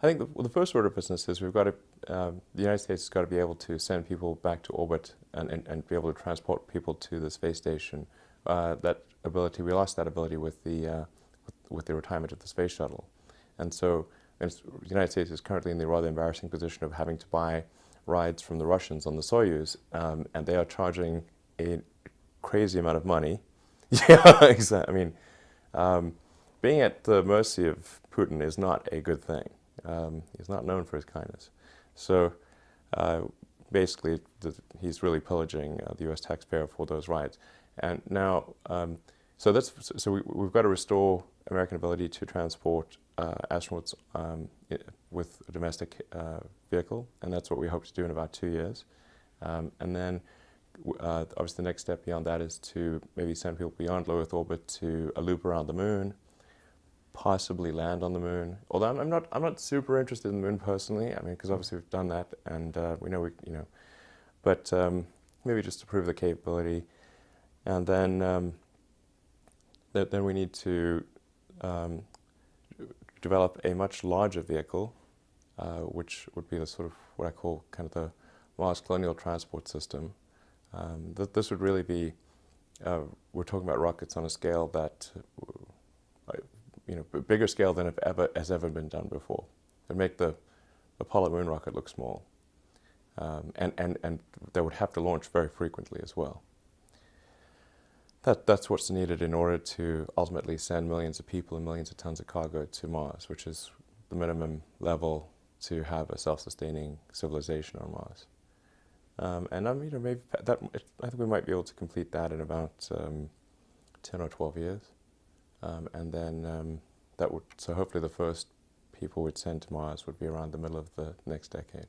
I think the first order of business is we've got to, the United States has got to be able to send people back to orbit and be able to transport people to the space station. That ability, we lost that ability with the retirement of the space shuttle. And so the United States is currently in the rather embarrassing position of having to buy rides from the Russians on the Soyuz, and they are charging a crazy amount of money. Yeah, exactly. I mean, being at the mercy of Putin is not a good thing. He's not known for his kindness. So basically, he's really pillaging the U.S. taxpayer for those rights. And now, so we've got to restore American ability to transport astronauts with a domestic vehicle, and that's what we hope to do in about 2 years. And then, obviously, the next step beyond that is to maybe send people beyond low Earth orbit to a loop around the moon, possibly land on the moon. Although I'm not super interested in the moon personally. I mean, because obviously we've done that, and we know but maybe just to prove the capability, and then then we need to develop a much larger vehicle, which would be the sort of what I call kind of the Mars colonial transport system. This would really be, we're talking about rockets on a scale that, bigger scale than has ever been done before. It'd make the Apollo moon rocket look small, and they would have to launch very frequently as well. That's what's needed in order to ultimately send millions of people and millions of tons of cargo to Mars, which is the minimum level to have a self-sustaining civilization on Mars. And maybe I think we might be able to complete that in about 10 or 12 years, and then so hopefully the first people we'd send to Mars would be around the middle of the next decade.